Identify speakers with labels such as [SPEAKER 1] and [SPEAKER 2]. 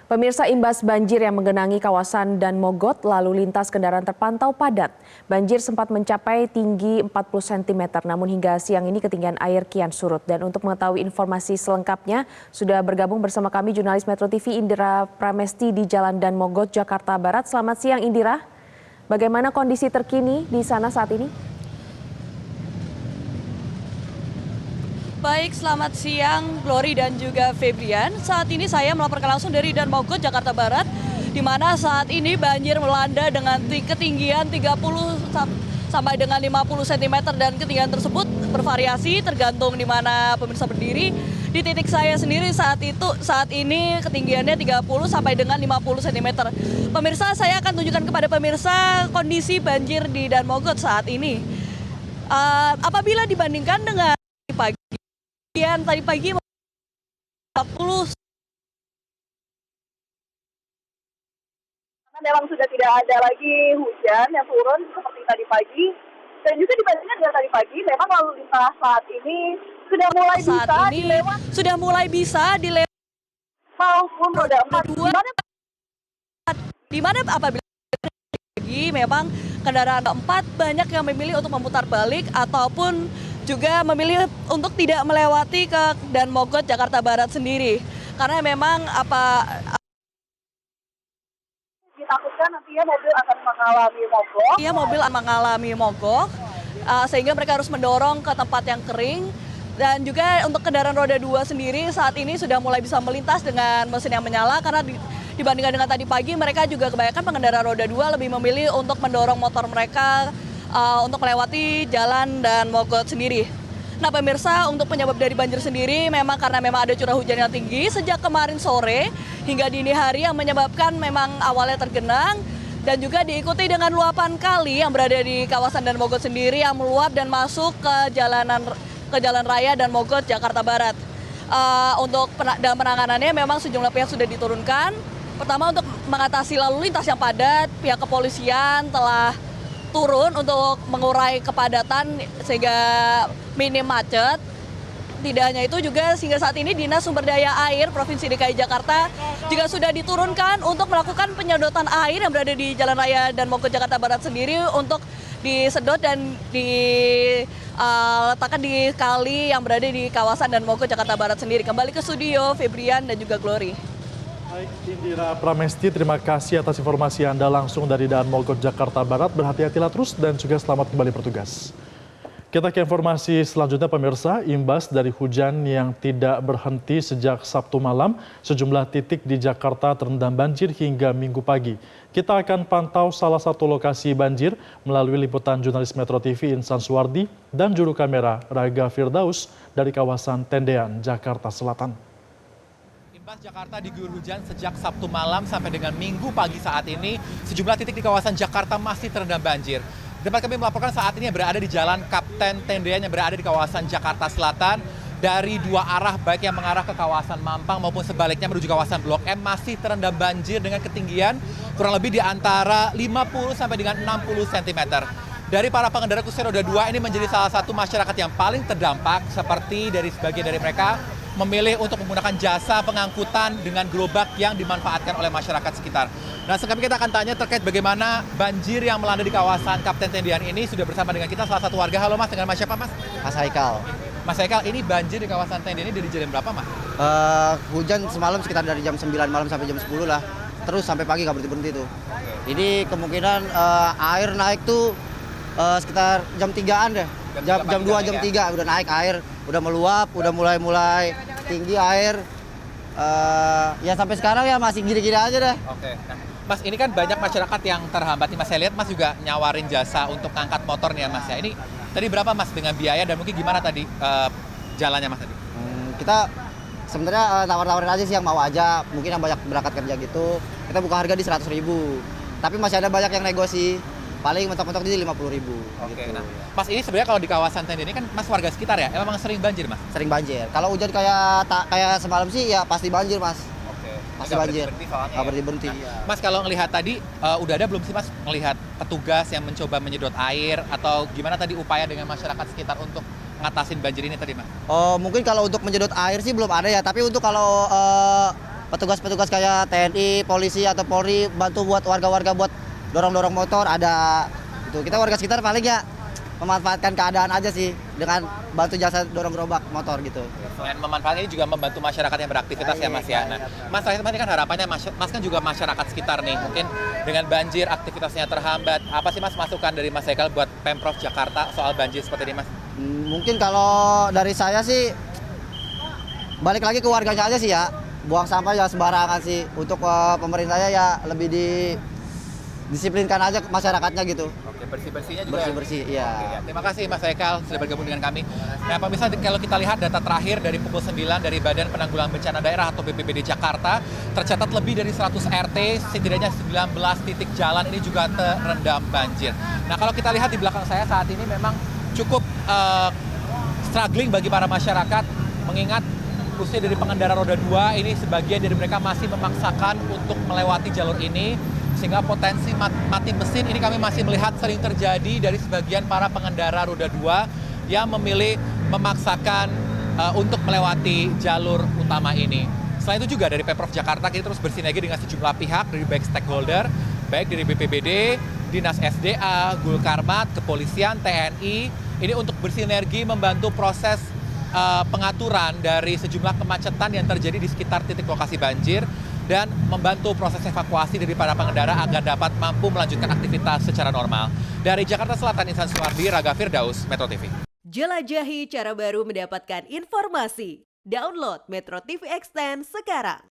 [SPEAKER 1] Pemirsa, imbas banjir yang menggenangi kawasan Dan Mogot, lalu lintas kendaraan terpantau padat. Banjir sempat mencapai tinggi 40 cm, namun hingga siang ini ketinggian air kian surut. Dan untuk mengetahui informasi selengkapnya, sudah bergabung bersama kami jurnalis Metro TV Indira Pramesti di Jalan Dan Mogot, Jakarta Barat. Selamat siang Indira, bagaimana kondisi terkini di sana saat ini?
[SPEAKER 2] Baik, selamat siang Glory dan juga Febrian. Saat ini saya melaporkan langsung dari Dan Mogot, Jakarta Barat, di mana saat ini banjir melanda dengan ketinggian 30 sampai dengan 50 cm dan ketinggian tersebut bervariasi tergantung di mana pemirsa berdiri. Di titik saya sendiri saat ini ketinggiannya 30 sampai dengan 50 cm. Pemirsa, saya akan tunjukkan kepada pemirsa kondisi banjir di Dan Mogot saat ini. Apabila dibandingkan dengan pagi, tadi pagi 40
[SPEAKER 3] karena memang sudah tidak ada lagi hujan yang turun seperti tadi pagi, dan juga dibandingkan dengan tadi pagi memang lalu lintas saat ini sudah mulai bisa dilewati maupun roda 4
[SPEAKER 2] di mana apabila pagi memang kendaraan roda 4 banyak yang memilih untuk memutar balik ataupun juga memilih untuk tidak melewati ke Dan Mogot, Jakarta Barat sendiri. Karena memang
[SPEAKER 3] ditakutkan nantinya mobil akan mengalami mogok.
[SPEAKER 2] Iya, mobil mengalami mogok, sehingga mereka harus mendorong ke tempat yang kering. Dan juga untuk kendaraan roda 2 sendiri saat ini sudah mulai bisa melintas dengan mesin yang menyala, karena dibandingkan dengan tadi pagi mereka juga kebanyakan pengendara roda 2 lebih memilih untuk mendorong motor mereka untuk melewati jalan Dan Mogot sendiri. Nah pemirsa, untuk penyebab dari banjir sendiri memang karena memang ada curah hujan yang tinggi sejak kemarin sore hingga dini hari yang menyebabkan memang awalnya tergenang dan juga diikuti dengan luapan kali yang berada di kawasan Dan Mogot sendiri yang meluap dan masuk ke jalan raya Dan Mogot, Jakarta Barat. Untuk dalam penanganannya memang sejumlah pihak sudah diturunkan. Pertama, untuk mengatasi lalu lintas yang padat, pihak kepolisian telah turun untuk mengurai kepadatan sehingga minim macet. Tidak hanya itu juga sehingga saat ini Dinas Sumber Daya Air Provinsi DKI Jakarta juga sudah diturunkan untuk melakukan penyedotan air yang berada di Jalan Raya Dan Mogot, Jakarta Barat sendiri untuk disedot dan diletakkan di kali yang berada di kawasan Dan Mogot, Jakarta Barat sendiri. Kembali ke studio, Febrian dan juga Glory.
[SPEAKER 4] Baik, Indira Pramesti, terima kasih atas informasi Anda langsung dari Dan Mogot, Jakarta Barat. Berhati-hatilah terus dan juga selamat kembali bertugas. Kita ke informasi selanjutnya pemirsa, imbas dari hujan yang tidak berhenti sejak Sabtu malam, sejumlah titik di Jakarta terendam banjir hingga Minggu pagi. Kita akan pantau salah satu lokasi banjir melalui liputan jurnalis Metro TV Insan Suwardi dan juru kamera Raga Firdaus dari kawasan Tendean, Jakarta Selatan.
[SPEAKER 5] Imbas Jakarta diguyur hujan sejak Sabtu malam sampai dengan Minggu pagi saat ini, sejumlah titik di kawasan Jakarta masih terendam banjir. Dapat kami melaporkan saat ini berada di Jalan Kapten Tendean yang berada di kawasan Jakarta Selatan. Dari dua arah, baik yang mengarah ke kawasan Mampang maupun sebaliknya menuju kawasan Blok M, masih terendam banjir dengan ketinggian kurang lebih di antara 50 sampai dengan 60 cm. Dari para pengendara khususnya roda 2 ini menjadi salah satu masyarakat yang paling terdampak, seperti dari sebagian dari mereka memilih untuk menggunakan jasa pengangkutan dengan gerobak yang dimanfaatkan oleh masyarakat sekitar. Nah, sekarang kita akan tanya terkait bagaimana banjir yang melanda di kawasan Kapten Tendean ini. Sudah bersama dengan kita salah satu warga. Halo Mas, dengan Mas siapa Mas?
[SPEAKER 6] Mas Haikal.
[SPEAKER 5] Mas Haikal, ini banjir di kawasan Tendean ini dari jam berapa Mas?
[SPEAKER 6] Hujan semalam sekitar dari jam 9 malam sampai jam 10 lah. Terus sampai pagi nggak berhenti-berhenti tuh. Ini kemungkinan air naik tuh sekitar jam 3-an deh. Jam 2, jam 3 udah naik air. Udah meluap, udah mulai tinggi air. Ya sampai sekarang ya masih gini-gini aja deh.
[SPEAKER 5] Oke. Nah, Mas, ini kan banyak masyarakat yang terhambat nih Mas. Saya lihat Mas juga nyawarin jasa untuk ngangkat motor nih ya Mas ya. Ini tadi berapa Mas dengan biaya dan mungkin gimana tadi jalannya Mas tadi?
[SPEAKER 6] Kita sebenarnya tawar-tawarin aja sih yang mau aja. Mungkin yang banyak berangkat kerja gitu. Kita buka harga di 100.000. Tapi masih ada banyak yang negosi. Paling mentok-mentok di 50.000.
[SPEAKER 5] Oke,
[SPEAKER 6] gitu.
[SPEAKER 5] nah, Mas, ini sebenarnya kalau di kawasan Tendean ini kan Mas warga sekitar ya, memang sering banjir Mas?
[SPEAKER 6] Sering banjir. Kalau hujan kayak semalam sih ya pasti banjir Mas.
[SPEAKER 5] Oke.
[SPEAKER 6] Pasti banjir. Nggak berhenti-berhenti.
[SPEAKER 5] Nah, Mas, kalau ngelihat tadi udah ada belum sih Mas melihat petugas yang mencoba menyedot air atau gimana tadi upaya dengan masyarakat sekitar untuk ngatasin banjir ini tadi Mas?
[SPEAKER 6] Mungkin kalau untuk menyedot air sih belum ada ya, tapi untuk kalau petugas-petugas kayak TNI, polisi atau Polri bantu buat warga-warga buat dorong-dorong motor ada. Itu kita warga sekitar paling ya memanfaatkan keadaan aja sih dengan bantu jasa dorong gerobak motor gitu.
[SPEAKER 5] Selain memanfaatkan ini juga membantu masyarakat yang beraktivitas ya Mas ya. Nah, Mas terakhir tadi kan harapannya Mas kan juga masyarakat sekitar nih, mungkin dengan banjir aktivitasnya terhambat. Apa sih Mas masukan dari Mas Haikal buat Pemprov Jakarta soal banjir seperti ini Mas?
[SPEAKER 6] Mungkin kalau dari saya sih balik lagi ke warganya aja sih ya. Buang sampah ya sembarangan sih. Untuk pemerintahnya ya lebih disiplinkan aja ke masyarakatnya gitu.
[SPEAKER 5] Oke, bersih-bersihnya juga.
[SPEAKER 6] Bersih-bersih, iya.
[SPEAKER 5] Oke, ya. Terima kasih Mas Haikal sudah bergabung dengan kami. Nah, pemirsa kalau kita lihat data terakhir dari pukul 9 dari Badan Penanggulangan Bencana Daerah atau BPBD Jakarta, tercatat lebih dari 100 RT, setidaknya 19 titik jalan ini juga terendam banjir. Nah, kalau kita lihat di belakang saya saat ini memang cukup struggling bagi para masyarakat, mengingat khususnya dari pengendara roda 2 ini sebagian dari mereka masih memaksakan untuk melewati jalur ini, sehingga potensi mati mesin ini kami masih melihat sering terjadi dari sebagian para pengendara roda 2 yang memilih memaksakan untuk melewati jalur utama ini. Selain itu juga dari Pemprov Jakarta kita terus bersinergi dengan sejumlah pihak dari baik stakeholder, baik dari BPBD, Dinas SDA, Gulkarmat, Kepolisian, TNI, ini untuk bersinergi membantu proses pengaturan dari sejumlah kemacetan yang terjadi di sekitar titik lokasi banjir dan membantu proses evakuasi dari para pengendara agar dapat mampu melanjutkan aktivitas secara normal. Dari Jakarta Selatan, Insan Suwardi, Raga Firdaus, Metro TV.
[SPEAKER 7] Jelajahi cara baru mendapatkan informasi. Download Metro TV Extend sekarang.